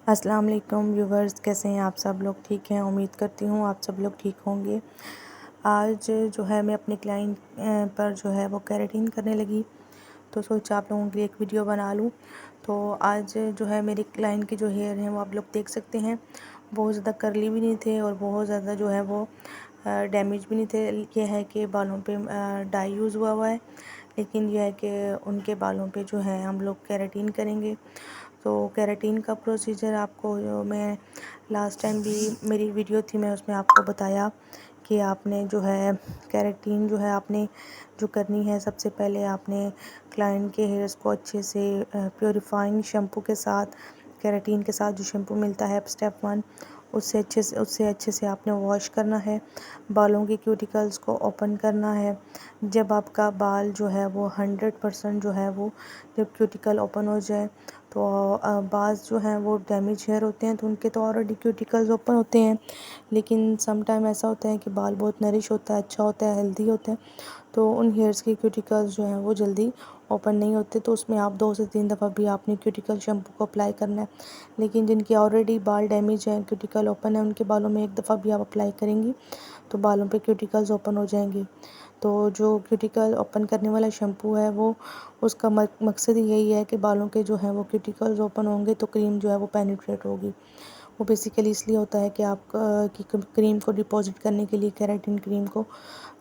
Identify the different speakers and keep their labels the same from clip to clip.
Speaker 1: अस्सलाम वालेकुम व्यूवर्स, कैसे हैं आप सब लोग? ठीक हैं, उम्मीद करती हूँ आप सब लोग ठीक होंगे। आज जो है मैं अपने क्लाइंट पर जो है वो केराटिन करने लगी, तो सोचा आप लोगों के लिए एक वीडियो बना लूँ। तो आज जो है मेरी क्लाइंट के जो हेयर हैं वो आप लोग देख सकते हैं, बहुत ज़्यादा करली भी नहीं थे और बहुत ज़्यादा जो है वो डैमेज भी नहीं थे। ये है कि बालों पे डाई यूज़ हुआ हुआ है, लेकिन यह है कि उनके बालों पे जो है हम लोग केराटिन करेंगे। तो केराटिन का प्रोसीजर आपको जो मैं लास्ट टाइम भी मेरी वीडियो थी, मैं उसमें आपको बताया कि आपने जो है केराटिन जो है आपने जो करनी है, सबसे पहले आपने क्लाइंट के हेयर्स को अच्छे से प्योरीफाइंग शैम्पू के साथ, केराटिन के साथ जो शैम्पू मिलता है स्टेप 1, उससे अच्छे से आपने वॉश करना है। बालों के क्यूटिकल्स को ओपन करना है। जब आपका बाल जो है वो 100% जो है वो जब क्यूटिकल ओपन हो जाए, तो बाज़ जो हैं वो डैमेज हेयर होते हैं, तो उनके तो ऑलरेडी क्यूटिकल्स ओपन होते हैं, लेकिन सम टाइम ऐसा होता है कि बाल बहुत नरिश होता है, अच्छा होता है, हेल्दी होता है, तो उन हेयर्स के क्यूटिकल्स जो हैं वो जल्दी ओपन नहीं होते। तो उसमें आप 2 से 3 दफ़ा भी आपने क्यूटिकल शैम्पू को अप्लाई करना है। लेकिन जिनके ऑलरेडी बाल डैमेज हैं, क्यूटिकल ओपन है, उनके बालों में एक दफ़ा भी आप अप्लाई करेंगी तो बालों पे क्यूटिकल्स ओपन हो जाएंगे। तो जो क्यूटिकल ओपन करने वाला शैम्पू है वो उसका मकसद ही यही है कि बालों के जो हैं वो क्यूटिकल्स ओपन होंगे तो क्रीम जो है वो पेनिट्रेट होगी। वो बेसिकली इसलिए होता है कि आप की क्रीम को डिपॉजिट करने के लिए, केराटिन क्रीम को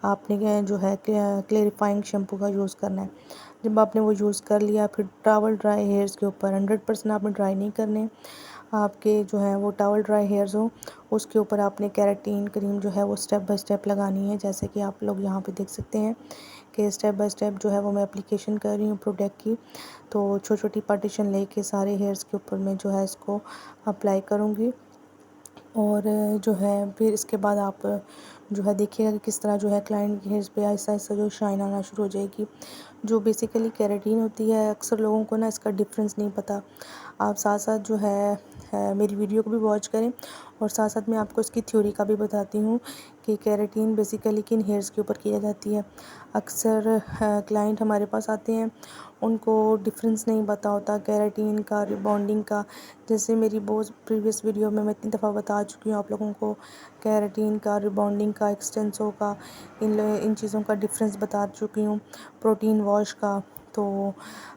Speaker 1: आपने जो है क्लेरिफाइंग शैम्पू का यूज़ करना है। जब आपने वो यूज़ कर लिया, फिर टॉवल ड्राई हेयर्स के ऊपर 100% आपने ड्राई नहीं करने, आपके जो हैं वो टॉवल ड्राई हेयर्स हो, उसके ऊपर आपने केराटिन क्रीम जो है वो स्टेप बाय स्टेप लगानी है। जैसे कि आप लोग यहाँ पे देख सकते हैं कि स्टेप बाय स्टेप जो है वो मैं एप्लीकेशन कर रही हूँ प्रोडक्ट की। तो छोटी छोटी पार्टीशन लेके सारे हेयर्स के ऊपर मैं जो है इसको अप्लाई करूँगी, और जो है फिर इसके बाद आप जो है देखिएगा कि किस तरह जो है क्लाइंट के हेयर्स पे आहिस्ता आहिस्ता जो शाइन आना शुरू हो जाएगी। जो बेसिकली केराटिन होती है, अक्सर लोगों को ना इसका डिफरेंस नहीं पता। आप साथ साथ जो है मेरी वीडियो को भी वॉच करें, और साथ साथ मैं आपको इसकी थ्योरी का भी बताती हूँ कि केराटिन बेसिकली किन हेयर्स के ऊपर किया जाती है। अक्सर क्लाइंट हमारे पास आते हैं, उनको डिफरेंस नहीं पता होता केराटिन का, रिबॉन्डिंग का। जैसे मेरी बहुत प्रीवियस वीडियो में मैं इतनी दफ़ा बता चुकी हूँ आप लोगों को, केराटिन का, रिबॉन्डिंग का, एक्सटेंसो का, इन चीज़ों का डिफरेंस बता चुकी हूँ, प्रोटीन वॉश का। तो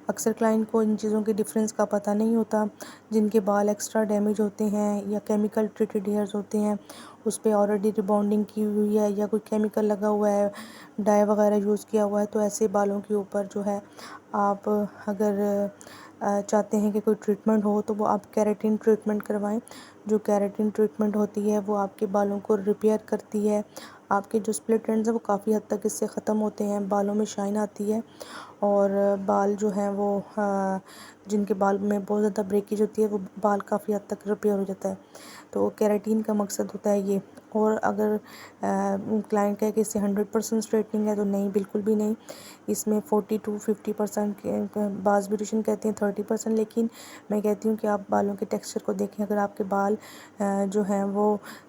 Speaker 1: अक्सर क्लाइंट को इन चीज़ों के डिफरेंस का पता नहीं होता। जिनके बाल एक्स्ट्रा डैमेज होते हैं या केमिकल ट्रीटेड हेयर्स होते हैं, उस पर ऑलरेडी रिबॉन्डिंग की हुई है या कोई केमिकल लगा हुआ है, डाई वगैरह यूज़ किया हुआ है, तो ऐसे बालों के ऊपर जो है आप अगर चाहते हैं कि कोई ट्रीटमेंट हो तो वो आप केराटिन ट्रीटमेंट करवाएं। जो केराटिन ट्रीटमेंट होती है वो आपके बालों को रिपेयर करती है, आपके जो स्प्लिट एंड्स हैं वो काफ़ी हद तक इससे ख़त्म होते हैं, बालों में शाइन आती है, और बाल जो हैं वो जिनके बाल में बहुत ज़्यादा ब्रेकेज होती है वो बाल काफ़ी हद तक रिपेयर हो जाता है। तो केराटिन का मकसद होता है ये। और अगर क्लाइंट कहे कि इससे 100% स्ट्रेटनिंग है, तो नहीं, बिल्कुल भी नहीं। इसमें 40 to 50% के बाज़ ब्यूटिशियन कहते हैं 30%, लेकिन मैं कहती हूँ कि आप बालों के टेक्सचर को देखें। अगर आपके बाल जो हैं वो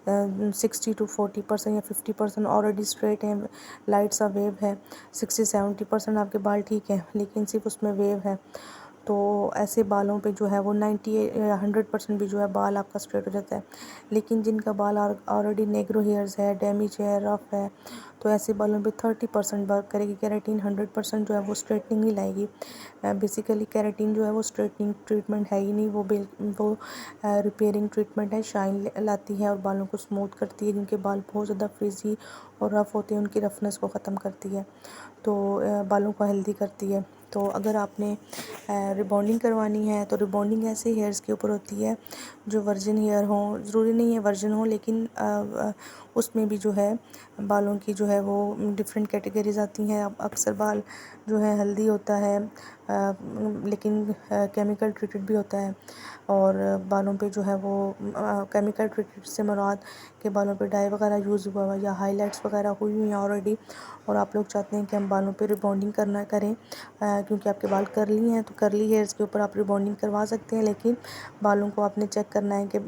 Speaker 1: 60 to 40% या 50% ऑलरेडी स्ट्रेट हैं, लाइट सा वेव है, 60-70% आपके बाल ठीक है, लेकिन सिर्फ उसमें वेव है, तो ऐसे बालों पे जो है वो 100% भी जो है बाल आपका स्ट्रेट हो जाता है। लेकिन जिनका बाल ऑलरेडी नेग्रो हेयर्स है, डैमेज है, रफ है, तो ऐसे बालों पे 30% वर्क करेगी केराटिन। 100% जो है वो स्ट्रेटनिंग ही लाएगी। बेसिकली केराटिन जो है वो स्ट्रेटनिंग ट्रीटमेंट है ही नहीं, वो रिपेयरिंग ट्रीटमेंट है, शाइन लाती है और बालों को स्मूथ करती है। जिनके बाल बहुत ज़्यादा फ्रिजी और रफ़ होते हैं, उनकी रफनेस को ख़त्म करती है, तो बालों को हेल्दी करती है। तो अगर आपने रिबॉन्डिंग करवानी है, तो रिबॉन्डिंग ऐसे हेयर्स के ऊपर होती है जो वर्जिन हेयर हों, ज़रूरी नहीं है वर्जिन हो, लेकिन उसमें भी जो है बालों की जो है वो डिफरेंट कैटेगरीज आती हैं। अब अक्सर बाल जो है हेल्दी होता है, लेकिन केमिकल ट्रीटेड भी होता है, और बालों पे जो है वो केमिकल ट्रीटेड से मुराद के बालों पे डाई वगैरह यूज़ हुआ हुआ या हाईलाइट्स वगैरह हुई हुई हैं ऑलरेडी, और आप लोग चाहते हैं कि हम बालों पे रिबॉन्डिंग करना करें, क्योंकि आपके बाल करली हैं, तो करली हेयर्स के ऊपर आप रिबॉन्डिंग करवा सकते हैं। लेकिन बालों को आपने चेक करना है कि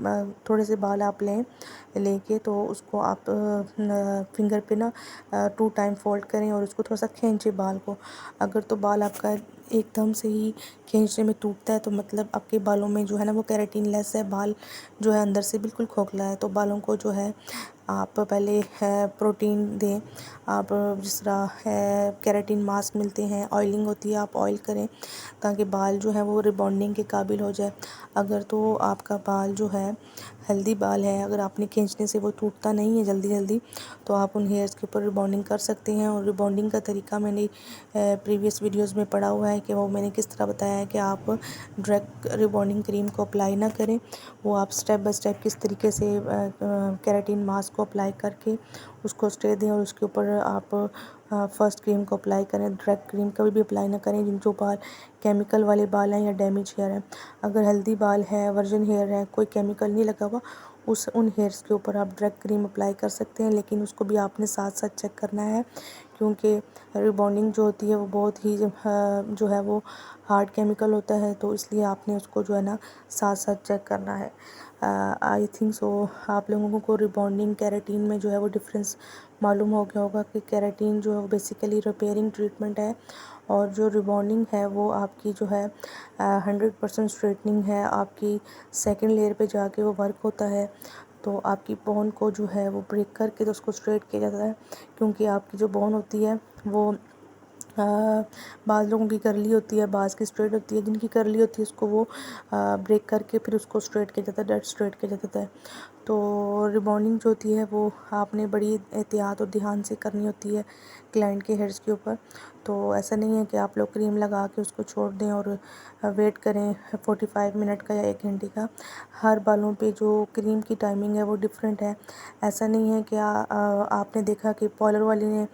Speaker 1: थोड़े से बाल आप लेके तो उसको आप फिंगर पे ना 2 टाइम फोल्ड करें और उसको थोड़ा सा खींचे बाल को। अगर तो बाल आपका एकदम से ही खींचने में टूटता है तो मतलब आपके बालों में जो है ना वो केराटिन लेस है, बाल जो है अंदर से बिल्कुल खोखला है। तो बालों को जो है आप पहले प्रोटीन दें। आप जिस तरह केराटिन मास्क मिलते हैं, ऑयलिंग होती है, आप ऑयल करें ताकि बाल जो है वो रिबॉन्डिंग के काबिल हो जाए। अगर तो आपका बाल जो है हेल्दी बाल है, अगर आपने खींचने से वो टूटता नहीं है जल्दी जल्दी, तो आप उन हेयर्स के ऊपर रिबॉन्डिंग कर सकते हैं। और रिबॉन्डिंग का तरीका मैंने प्रीवियस वीडियोस में पढ़ा हुआ है कि वो मैंने किस तरह बताया है कि आप डायरेक्ट रिबॉन्डिंग क्रीम को अप्लाई ना करें। वो आप स्टेप बाय स्टेप किस तरीके से केराटिन मास्क को अप्लाई करके उसको स्टे दें और उसके ऊपर आप फर्स्ट क्रीम को अप्लाई करें। डायरेक्ट क्रीम कभी भी अप्लाई ना करें जिन जो बाल केमिकल वाले बाल हैं या डैमेज हेयर हैं। अगर हेल्दी बाल है, वर्जिन हेयर है, कोई केमिकल नहीं लगा हुआ, उन हेयर्स के ऊपर आप डायरेक्ट क्रीम अप्लाई कर सकते हैं। लेकिन उसको भी आपने साथ साथ चेक करना है क्योंकि रिबॉन्डिंग जो होती है वो बहुत ही जो है वो हार्ड केमिकल होता है, तो इसलिए आपने उसको जो है ना साथ साथ चेक करना है। आई थिंक सो आप लोगों को रिबॉन्डिंग केराटिन में जो है वो डिफरेंस मालूम हो गया होगा कि केराटिन जो है वो बेसिकली रिपेयरिंग ट्रीटमेंट है और जो रिबॉन्डिंग है वो आपकी जो है 100% स्ट्रेटनिंग है। आपकी सेकंड लेयर पे जाके वो वर्क होता है। तो आपकी बोन को जो है वो ब्रेक करके तो उसको स्ट्रेट किया जाता है क्योंकि आपकी जो बोन होती है वो बाज़ लोगों की करली होती है, बाज़ की स्ट्रेट होती है। जिनकी करली होती है उसको वो ब्रेक करके फिर उसको स्ट्रेट किया जाता है, डेड स्ट्रेट किया जाता है। तो रिबॉन्डिंग जो होती है वो आपने बड़ी एहतियात और ध्यान से करनी होती है क्लाइंट के हेयर्स के ऊपर। तो ऐसा नहीं है कि आप लोग क्रीम लगा के उसको छोड़ दें और वेट करें 45 मिनट का या 1 घंटे का। हर बालों पे जो क्रीम की टाइमिंग है वो डिफरेंट है। ऐसा नहीं है कि आपने देखा कि पार्लर वाली ने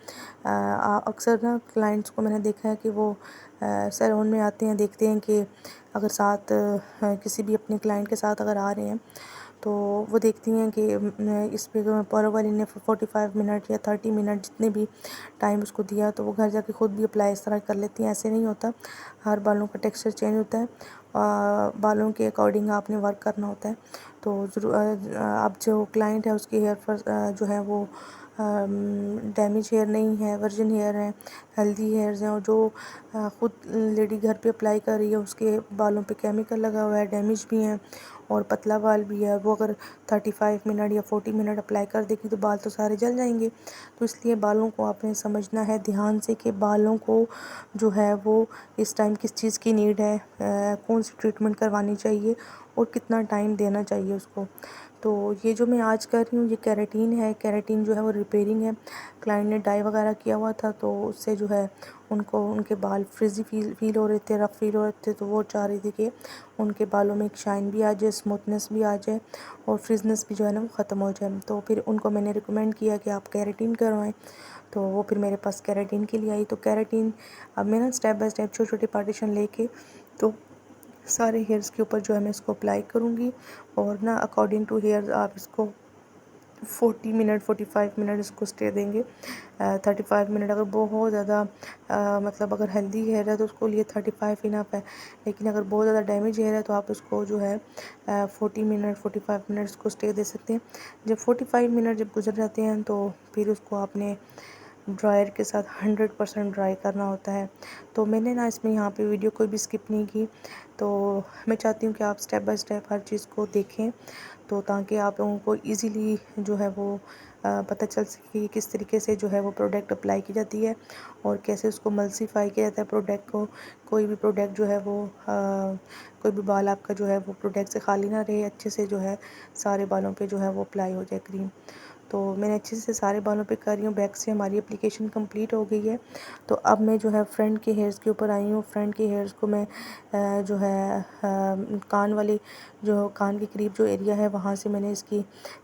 Speaker 1: अक्सर ना क्लाइंट्स को मैंने देखा है कि वो सैलून में आते हैं, देखते हैं कि अगर साथ किसी भी अपने क्लाइंट के साथ अगर आ रहे हैं तो वो देखती हैं कि इस पे पार्लर वाली ने 45 मिनट या 30 मिनट जितने भी टाइम उसको दिया तो वो घर जाके खुद भी अप्लाई इस तरह कर लेती हैं। ऐसे नहीं होता, हर बालों का टेक्सचर चेंज होता है, बालों के अकॉर्डिंग आपने वर्क करना होता है। तो अब जो क्लाइंट है उसके हेयर पर जो है वो डैमेज हेयर नहीं है, वर्जिन हेयर है, हेल्दी हेयर्स हैं। और जो ख़ुद लेडी घर पे अप्लाई कर रही है उसके बालों पे केमिकल लगा हुआ है, डैमेज भी हैं और पतला बाल भी है, वो अगर 35 मिनट या 40 मिनट अप्लाई कर देगी तो बाल तो सारे जल जाएंगे। तो इसलिए बालों को आपने समझना है ध्यान से कि बालों को जो है वो इस टाइम किस चीज़ की नीड है, कौन सी ट्रीटमेंट करवानी चाहिए और कितना टाइम देना चाहिए उसको। तो ये जो मैं आज कर रही हूँ ये केराटिन है। केराटिन जो है वो रिपेयरिंग है। क्लाइंट ने डाई वगैरह किया हुआ था तो उससे जो है उनको उनके बाल फ्रिजी फील हो रहे थे, रफ़ फील हो रहे थे, तो वो चाह रही थी कि उनके बालों में एक शाइन भी आ जाए, स्मूथनेस भी आ जाए और फ्रिजनेस भी जो है ना वो ख़त्म हो जाए। तो फिर उनको मैंने रिकमेंड किया कि आप केराटिन करवाएं। तो वो फिर मेरे पास केराटिन के लिए आई। तो केराटिन अब मैं ना स्टेप बाय स्टेप छोटे छोटे पार्टीशन लेके तो सारे हेयर्स के ऊपर जो है मैं इसको अप्लाई करूँगी और ना अकॉर्डिंग टू हेयर्स आप इसको 40 मिनट 45 मिनट इसको स्टे देंगे। 35 मिनट अगर बहुत ज़्यादा मतलब अगर हेल्दी हेयर है तो उसको लिए 35 इनफ है। लेकिन अगर बहुत ज़्यादा डैमेज हेयर है तो आप उसको जो है 40 मिनट 45 मिनट इसको स्टे दे सकते हैं। जब 45 मिनट जब गुजर जाते हैं तो फिर उसको आपने ड्रायर के साथ 100% ड्राई करना होता है। तो मैंने ना इसमें यहाँ पे वीडियो कोई भी स्किप नहीं की। तो मैं चाहती हूँ कि आप स्टेप बाय स्टेप हर चीज़ को देखें तो ताकि आप लोगों को इजीली जो है वो पता चल सके कि किस तरीके से जो है वो प्रोडक्ट अप्लाई की जाती है और कैसे उसको मल्सीफाई किया जाता है प्रोडक्ट को। कोई भी प्रोडक्ट जो है वो कोई भी बाल आपका जो है वो प्रोडक्ट से खाली ना रहे, अच्छे से जो है सारे बालों पे जो है वो अप्लाई हो जाए क्रीम। तो मैंने अच्छे से सारे बालों पे कर रही हूँ। बैक से हमारी एप्लीकेशन कंप्लीट हो गई है। तो अब मैं जो है फ्रंट के हेयर्स के ऊपर आई हूँ। फ्रंट के हेयर्स को मैं जो है कान वाली जो कान के करीब जो एरिया है वहाँ से मैंने इसकी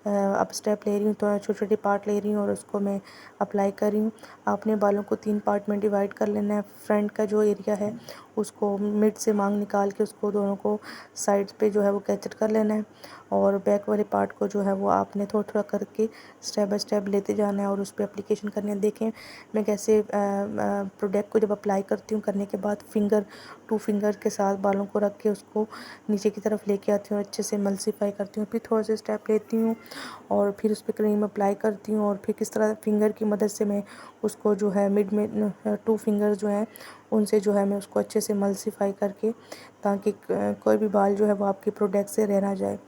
Speaker 1: अब स्टेप ले रही हूँ, तो छोटे छोटे पार्ट ले रही हूँ और उसको मैं अप्लाई कर रही हूँ। आपने बालों को 3 पार्ट में डिवाइड कर लेना है। फ्रंट का जो एरिया है उसको मिड से मांग निकाल के उसको दोनों को साइड्स पे जो है वो कैचर कर लेना है और बैक वाले पार्ट को जो है वो आपने थोड़ा थोड़ा करके स्टेप बाय स्टेप लेते जाना है और उस पर एप्लीकेशन करने। देखें मैं कैसे प्रोडक्ट को जब अप्लाई करती हूँ करने के बाद फिंगर 2 फिंगर के साथ बालों को रख के उसको नीचे की तरफ लेके आती हूँ, अच्छे से एमल्सिफाई करती हूँ, फिर थोड़ा सा स्टेप लेती हूँ और फिर उस पर क्रीम अप्लाई करती हूँ और फिर किस तरह फिंगर की मदद से मैं उसको जो है मिड में 2 फिंगर जो हैं उनसे जो है मैं उसको अच्छे से एमल्सिफाई करके, ताकि कोई भी बाल जो है वो आपके प्रोडक्ट से रह ना जाए।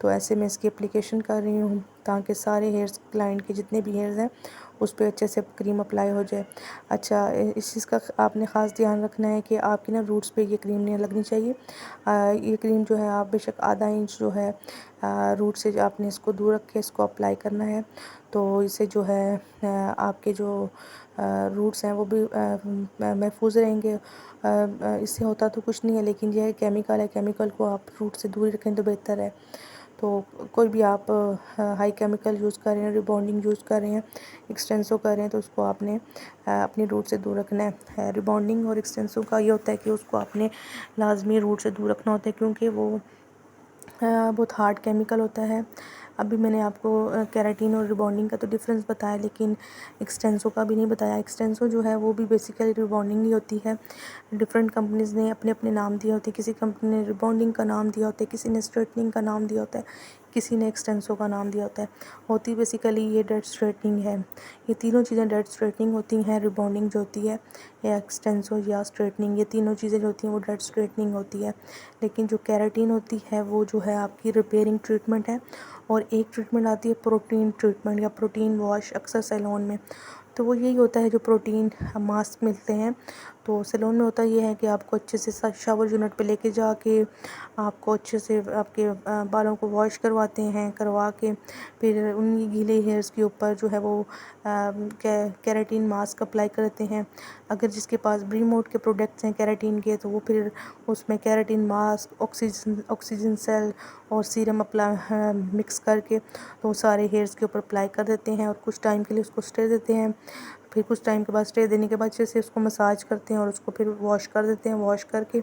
Speaker 1: तो ऐसे मैं इसकी एप्लीकेशन कर रही हूँ ताकि सारे हेयर्स, क्लाइंट के जितने भी हेयर्स हैं उस पर अच्छे से क्रीम अप्लाई हो जाए। अच्छा, इस चीज़ का आपने ख़ास ध्यान रखना है कि आपकी ना रूट्स पे ये क्रीम नहीं लगनी चाहिए। ये क्रीम जो है आप बेशक आधा इंच जो है रूट से आपने इसको दूर रख के इसको अप्लाई करना है। तो इससे जो है आपके जो रूट्स हैं वो भी महफूज रहेंगे। इससे होता तो कुछ नहीं है, लेकिन यह केमिकल है, केमिकल को आप रूट से दूर रखें तो बेहतर है। तो कोई भी आप हाई केमिकल यूज़ कर रहे हैं, रिबॉन्डिंग यूज़ कर रहे हैं, एक्सटेंसो कर रहे हैं, तो उसको आपने अपनी रूट से दूर रखना है। रिबॉन्डिंग और एक्सटेंसो का ये होता है कि उसको आपने लाजमी रूट से दूर रखना होता है, क्योंकि वो बहुत हार्ड केमिकल होता है। अभी मैंने आपको केराटिन और रिबॉन्डिंग का तो डिफरेंस बताया, लेकिन एक्सटेंसो का भी नहीं बताया। एक्सटेंसो जो है वो भी बेसिकली रिबॉन्डिंग ही होती है। डिफरेंट कंपनीज़ ने अपने अपने नाम दिए होते हैं। किसी कंपनी ने रिबॉन्डिंग का नाम दिया होता है, किसी ने स्ट्रेटनिंग का नाम दिया होता है, किसी ने एक्सटेंसो का नाम दिया होता है। होती बेसिकली ये डेड स्ट्रेटनिंग है। ये तीनों चीज़ें डेड स्ट्रेटनिंग होती हैं। रिबॉन्डिंग जो होती है या एक्सटेंसो या स्ट्रेटनिंग, ये तीनों चीज़ें जो होती हैं वो डेड स्ट्रेटनिंग होती है। लेकिन जो केराटिन होती है वो जो है आपकी रिपेयरिंग ट्रीटमेंट है। और एक ट्रीटमेंट आती है प्रोटीन ट्रीटमेंट या प्रोटीन वॉश, अक्सर सैलून में। तो वो यही होता है जो प्रोटीन मास्क मिलते हैं। तो सैलून में होता ये है कि आपको अच्छे से शावर यूनिट पे लेके जाके आपको अच्छे से आपके बालों को वॉश करवा के फिर उन गीले हेयर्स के ऊपर जो है वो केराटिन मास्क अप्लाई करते हैं। अगर जिसके पास ब्रीमोड के प्रोडक्ट्स हैं केराटिन के, तो वो फिर उसमें केराटिन मास्क, ऑक्सीजन सेल और सीरम अप्लाई मिक्स करके तो सारे हेयर्स के ऊपर अप्लाई कर देते हैं और कुछ टाइम के लिए उसको स्टे देते हैं। फिर कुछ टाइम के बाद स्टे देने के बाद अच्छे से उसको मसाज करते हैं और उसको फिर वॉश कर देते हैं। वॉश करके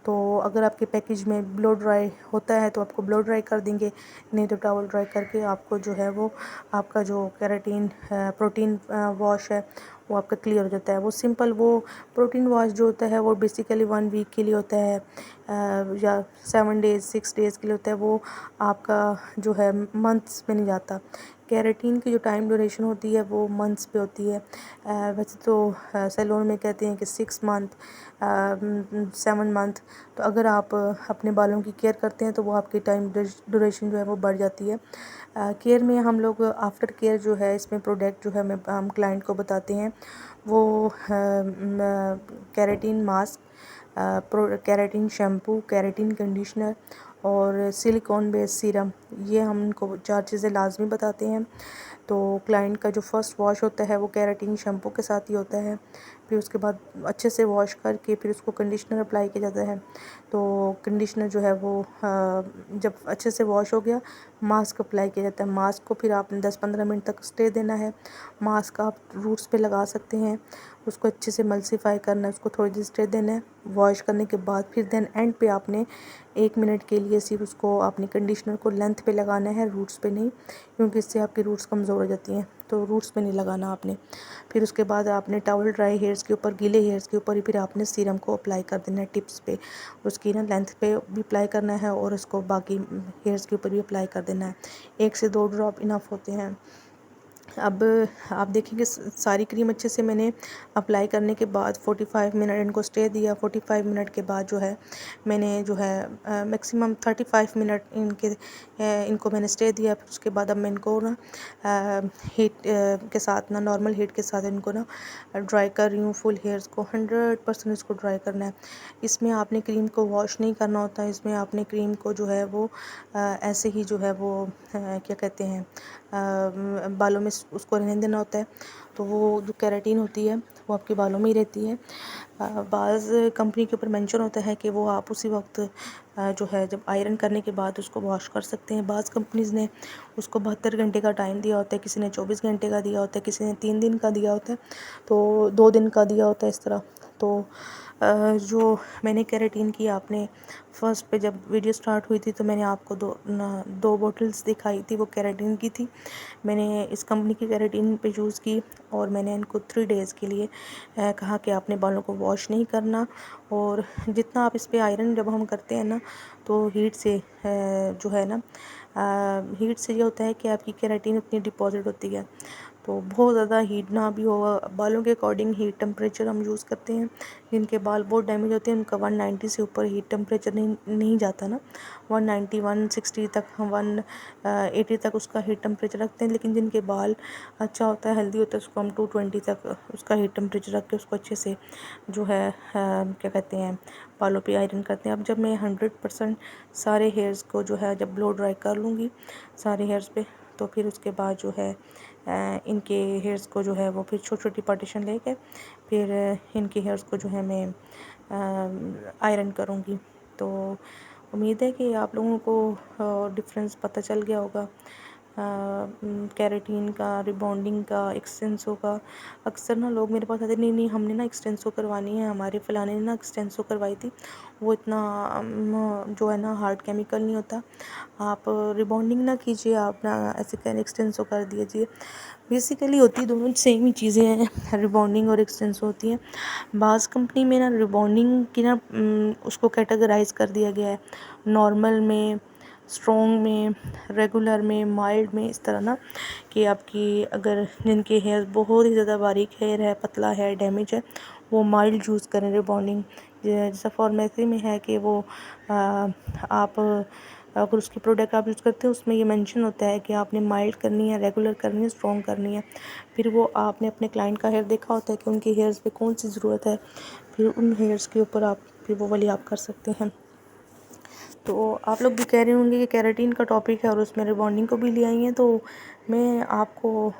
Speaker 1: तो अगर आपके पैकेज में ब्लो ड्राई होता है तो आपको ब्लो ड्राई कर देंगे, नहीं तो टॉवल ड्राई करके आपको जो है वो आपका जो केराटिन प्रोटीन वॉश है वो आपका क्लियर हो जाता है। वो सिंपल वो प्रोटीन वॉश जो होता है वो बेसिकली 1 वीक के लिए होता है या 7 डेज़ 6 डेज़ के लिए होता है। वो आपका जो है मंथ्स में नहीं जाता। केराटिन की जो टाइम ड्यूरेशन होती है वो मंथ्स पे होती है। वैसे तो सैलून में कहते हैं कि 6 मंथ 7 मंथ। तो अगर आप अपने बालों की केयर करते हैं तो वो आपकी टाइम ड्यूरेशन जो है वो बढ़ जाती है। केयर में हम लोग आफ्टर केयर जो है इसमें प्रोडक्ट जो है हम क्लाइंट को बताते हैं वो keratin mask, keratin shampoo, keratin conditioner और सिलिकॉन बेस्ड सीरम, ये हम उनको 4 चीज़ें लाजमी बताते हैं। तो क्लाइंट का जो फर्स्ट वॉश होता है वो केराटिन शैम्पू के साथ ही होता है। फिर उसके बाद अच्छे से वॉश करके फिर उसको कंडीशनर अप्लाई किया जाता है। तो कंडीशनर जो है वो जब अच्छे से वॉश हो गया, मास्क अप्लाई किया जाता है। मास्क को फिर आपने 10-15 मिनट तक स्टे देना है। मास्क आप रूट्स पे लगा सकते हैं, उसको अच्छे से मल्सीफाई करना है, उसको थोड़ी देर स्टे देना है। वॉश करने के बाद फिर देन एंड पे आपने 1 मिनट के लिए सिर्फ उसको आपने कंडीशनर को लेंथ पे लगाना है, रूट्स पे नहीं, क्योंकि इससे आपकी रूट्स कमज़ोर हो जाती हैं। तो रूट्स पे नहीं लगाना आपने। फिर उसके बाद आपने टॉवल ड्राई हेयर्स के ऊपर, गीले हेयर्स के ऊपर ही फिर आपने सीरम को अप्लाई कर देना है टिप्स पे। उसकी ना लेंथ पे भी अप्लाई करना है और उसको बाकी हेयर्स के ऊपर भी अप्लाई कर देना है। 1 से 2 ड्रॉप इनफ होते हैं। अब आप देखेंगे सारी क्रीम अच्छे से मैंने अप्लाई करने के बाद 45 मिनट इनको स्टे दिया। 45 मिनट के बाद जो है मैंने जो है मैक्सिमम 35 मिनट इनको मैंने स्टे दिया। फिर उसके बाद अब मैं इनको ना हीट के साथ ना नॉर्मल हीट के साथ इनको ना ड्राई कर रही हूँ। फुल हेयर्स को 100% इसको ड्राई करना है। इसमें आपने क्रीम को वॉश नहीं करना होता है। इसमें आपने क्रीम को जो है वो ऐसे ही जो है वो क्या कहते हैं बालों में उसको रहने देना होता है। तो वो जो केराटिन होती है वो आपके बालों में ही रहती है। बाज़ कंपनी के ऊपर मेंशन होता है कि वो आप उसी वक्त जो है जब आयरन करने के बाद उसको वॉश कर सकते हैं। बाज़ कंपनीज़ ने उसको 72 घंटे का टाइम दिया होता है, किसी ने 24 घंटे का दिया होता है, किसी ने 3 दिन का दिया होता है, तो 2 दिन का दिया होता है इस तरह। तो जो मैंने केराटिन की आपने फर्स्ट पे जब वीडियो स्टार्ट हुई थी तो मैंने आपको 2 बॉटल्स दिखाई थी, वो केराटिन की थी। मैंने इस कंपनी की केराटिन पे यूज़ की और मैंने इनको 3 डेज़ के लिए कहा कि आपने बालों को वॉश नहीं करना, और जितना आप इस पे आयरन जब हम करते हैं ना, तो हीट से जो है ना हीट से ये होता है कि आपकी केराटिन उतनी डिपॉजिट होती है। तो बहुत ज़्यादा हीट ना भी हो, बालों के अकॉर्डिंग हीट टेम्परेचर हम यूज़ करते हैं। जिनके बाल बहुत डैमेज होते हैं उनका 190 से ऊपर हीट टेम्परेचर नहीं जाता ना, 190 160 तक, हम 180 तक उसका हीट टेम्परेचर रखते हैं। लेकिन जिनके बाल अच्छा होता है, हेल्दी होता है, उसको हम 220 तक उसका हीट टेम्परेचर रख के उसको अच्छे से जो है क्या कहते हैं, बालों पे आयरन करते हैं। अब जब मैं 100% सारे हेयर्स को जो है जब ब्लो ड्राई कर लूँगी सारे हेयर्स पे, तो फिर उसके बाद जो है इनके हेयर्स को जो है वो फिर छोटी छोटी पार्टीशन लेके फिर इनके हेयर्स को जो है मैं आयरन करूँगी। तो उम्मीद है कि आप लोगों को डिफरेंस पता चल गया होगा केराटिन का, रिबॉन्डिंग का, एक्सटेंसो का। अक्सर ना लोग मेरे पास आते, नहीं नहीं हमने ना एक्सटेंसो करवानी है, हमारे फलाने ने ना एक्सटेंसो करवाई थी, वो इतना जो है ना हार्ड केमिकल नहीं होता, आप रिबॉन्डिंग ना कीजिए, आप ना ऐसे कह एक्सटेंसो कर दीजिए। बेसिकली होती दोनों सेम ही चीज़ें हैं, रिबॉन्डिंग और एक्सटेंसो होती हैं। बाज़ कंपनी में ना रिबॉन्डिंग की ना उसको कैटेगराइज कर दिया गया है नॉर्मल में, स्ट्रॉन्ग में, रेगुलर में, माइल्ड में, इस तरह ना कि आपकी अगर जिनके हेयर बहुत ही ज़्यादा बारीक हेयर है, पतला है, डैमेज है, वो माइल्ड यूज़ करें रिबॉन्डिंग। जैसा फॉर्मेसी में है कि वो आप अगर उसकी प्रोडक्ट आप यूज़ करते हो उसमें ये मेंशन होता है कि आपने माइल्ड करनी है, रेगुलर करनी है, स्ट्रॉन्ग करनी है। फिर वो आपने अपने क्लाइंट का हेयर देखा होता है कि उनके हेयर्स पे कौन सी ज़रूरत है, फिर उन हेयर्स के ऊपर आप फिर वो वाली आप कर सकते हैं। तो आप लोग भी कह रहे होंगे कि केराटिन का टॉपिक है और उसमें रिबॉन्डिंग को भी ले आई हैं, तो मैं आपको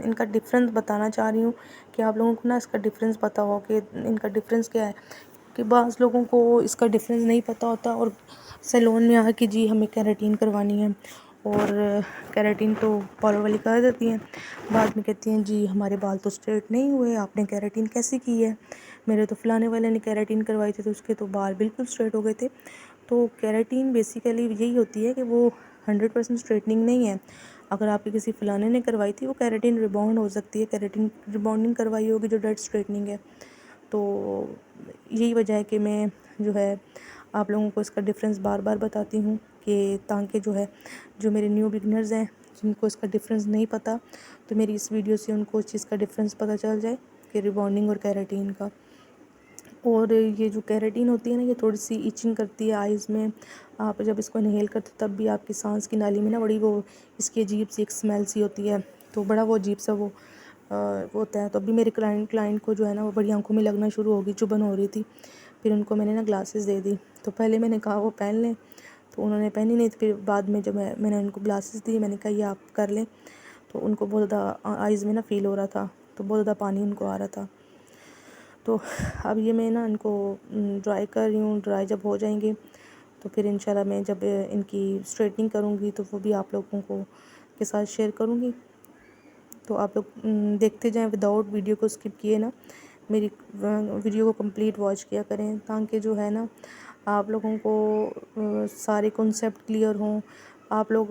Speaker 1: इनका डिफरेंस बताना चाह रही हूँ कि आप लोगों को ना इसका डिफरेंस पता हो कि इनका डिफरेंस क्या है। कि बाज़ लोगों को इसका डिफरेंस नहीं पता होता और सैलून में आके जी हमें केराटिन करवानी है, और केराटिन तो बालों वाली कर देती हैं, बाद में कहती हैं जी हमारे बाल तो स्ट्रेट नहीं हुए, आपने केराटिन कैसे की है, मेरे तो फलाने वाले ने केराटिन करवाई थी तो उसके तो बाल बिल्कुल स्ट्रेट हो गए थे। तो केराटिन बेसिकली यही होती है कि वो 100% स्ट्रेटनिंग नहीं है। अगर आपके किसी फलाने ने करवाई थी वो केराटिन रिबॉन्ड हो सकती है, केराटिन रिबॉन्डिंग करवाई होगी जो डेड स्ट्रेटनिंग है। तो यही वजह है कि मैं जो है आप लोगों को इसका डिफरेंस बार बार बताती हूँ कि ताकि जो है जो मेरे न्यू बिगनर्स हैं जिनको इसका डिफरेंस नहीं पता, तो मेरी इस वीडियो से उनको इस चीज़ का डिफरेंस पता चल जाए कि रिबॉन्डिंग और केराटिन का। और ये जो केराटिन होती है ना, ये थोड़ी सी इचिंग करती है आइज़ में, आप जब इसको इनहेल करते तब भी आपकी सांस की नाली में ना बड़ी वो इसकी अजीब सी एक स्मेल सी होती है, तो बड़ा वो अजीब सा वो होता है। तो अभी मेरे क्लाइंट को जो है ना वो बड़ी आंखों में लगना शुरू होगी, चुभन हो रही थी, फिर उनको मैंने ना ग्लासेस दे दी। तो पहले मैंने कहा वो पहन लें, तो उन्होंने पहनी नहीं, फिर बाद में जब मैंने उनको ग्लासेस दी, मैंने कहा ये आप कर लें, तो उनको बहुत ज़्यादा आइज़ में ना फ़ील हो रहा था, तो बहुत ज़्यादा पानी उनको आ रहा था। तो अब ये मैं ना इनको ड्राई कर रही हूँ, ड्राई जब हो जाएंगे तो फिर इंशाल्लाह मैं जब इनकी स्ट्रेटनिंग करूँगी तो वो भी आप लोगों को के साथ शेयर करूँगी। तो आप लोग देखते जाएं विदाउट वीडियो को स्किप किए ना, मेरी वीडियो को कंप्लीट वॉच किया करें, ताकि जो है ना आप लोगों को सारे कॉन्सेप्ट क्लियर हों। आप लोग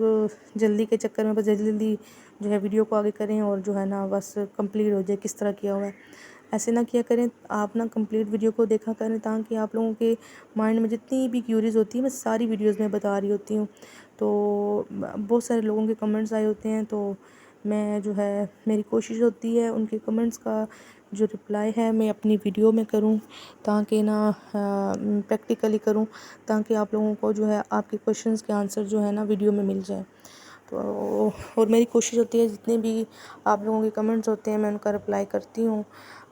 Speaker 1: जल्दी के चक्कर में बस जल्दी जल्दी जो है वीडियो को आगे करें और जो है ना बस कंप्लीट हो जाए किस तरह किया हुआ है, ऐसे ना किया करें। आप ना कंप्लीट वीडियो को देखा करें ताकि आप लोगों के माइंड में जितनी भी क्यूरीज होती है मैं सारी वीडियोस में बता रही होती हूँ। तो बहुत सारे लोगों के कमेंट्स आए होते हैं, तो मैं जो है मेरी कोशिश होती है उनके कमेंट्स का जो रिप्लाई है मैं अपनी वीडियो में करूं, ताकि ना प्रैक्टिकली करूं, ताकि आप लोगों को जो है आपके क्वेश्चंस के आंसर जो है ना वीडियो में मिल जाए। तो और मेरी कोशिश होती है जितने भी आप लोगों के कमेंट्स होते हैं मैं उनका रिप्लाई करती हूँ,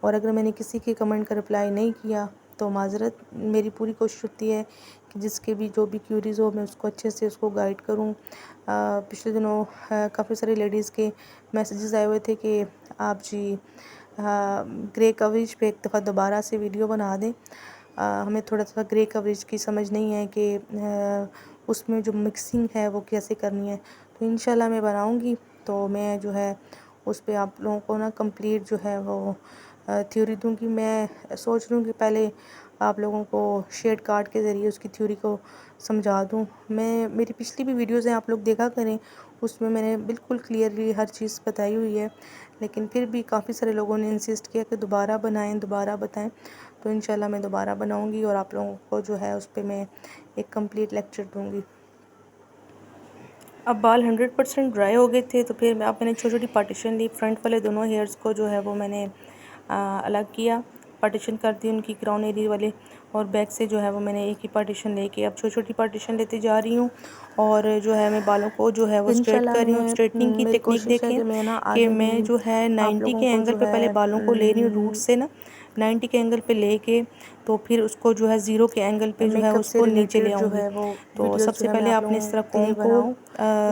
Speaker 1: और अगर मैंने किसी के कमेंट का रिप्लाई नहीं किया तो माज़रत, मेरी पूरी कोशिश होती है कि जिसके भी जो भी क्यूरीज़ हो मैं उसको अच्छे से उसको गाइड करूँ। पिछले दिनों काफ़ी सारी लेडीज़ के मैसेजेस आए हुए थे कि आप जी ग्रे कवरेज पे एक दफ़ा दोबारा से वीडियो बना दें, हमें थोड़ा सा ग्रे कवरेज की समझ नहीं है कि उसमें जो मिक्सिंग है वो कैसे करनी है। तो इंशाल्लाह मैं बनाऊंगी, तो मैं जो है उस पर आप लोगों को ना कंप्लीट जो है वो थ्योरी दूंगी। मैं सोच रही हूँ कि पहले आप लोगों को शेड कार्ड के ज़रिए उसकी थ्योरी को समझा दूँ। मेरी पिछली भी वीडियोज़ हैं, आप लोग देखा करें, उसमें मैंने बिल्कुल क्लियरली हर चीज़ बताई हुई है। लेकिन फिर भी काफ़ी सारे लोगों ने इंसिस्ट किया कि दोबारा बनाएं, दोबारा बताएं। तो इंशाल्लाह मैं दोबारा बनाऊंगी और आप लोगों को जो है उस पर मैं एक कंप्लीट लेक्चर दूंगी। अब बाल 100% ड्राई हो गए थे, तो फिर अब मैंने छोटी छोटी पार्टीशन ली। फ्रंट वाले दोनों हेयर्स को जो है वो मैंने अलग किया, पार्टीशन कर दी उनकी क्राउन एरिया वाले, और बैक से जो है वो मैंने एक ही पार्टीशन लेके अब छोटी छोटी पार्टीशन लेते जा रही हूँ। और जो है मैं बालों को जो है वो स्ट्रेट
Speaker 2: इंशाल्लाह
Speaker 1: कर रही हूँ। स्ट्रेटनिंग की
Speaker 2: मेरी
Speaker 1: टेक्निक
Speaker 2: कोशिश है
Speaker 1: देखें
Speaker 2: कि मैं ना
Speaker 1: कि
Speaker 2: आगे भी
Speaker 1: मैं जो है
Speaker 2: आप
Speaker 1: 90
Speaker 2: लोगों
Speaker 1: के
Speaker 2: को
Speaker 1: एंगल
Speaker 2: जो
Speaker 1: पे
Speaker 2: है
Speaker 1: पहले बालों को ले रही हूँ रूट से ना, 90 के एंगल पे लेके, तो फिर उसको जो है 0 के एंगल पे जो है
Speaker 2: मेकअप से
Speaker 1: उसको नीचे ले
Speaker 2: रिलेटेड जो
Speaker 1: आऊँगी।
Speaker 2: है वो
Speaker 1: तो
Speaker 2: वीडियोस जो
Speaker 1: सबसे
Speaker 2: है मैं
Speaker 1: पहले
Speaker 2: आप
Speaker 1: आपने इस तरह
Speaker 2: लोगों के लिए
Speaker 1: कॉम्ब को
Speaker 2: बनाऊं,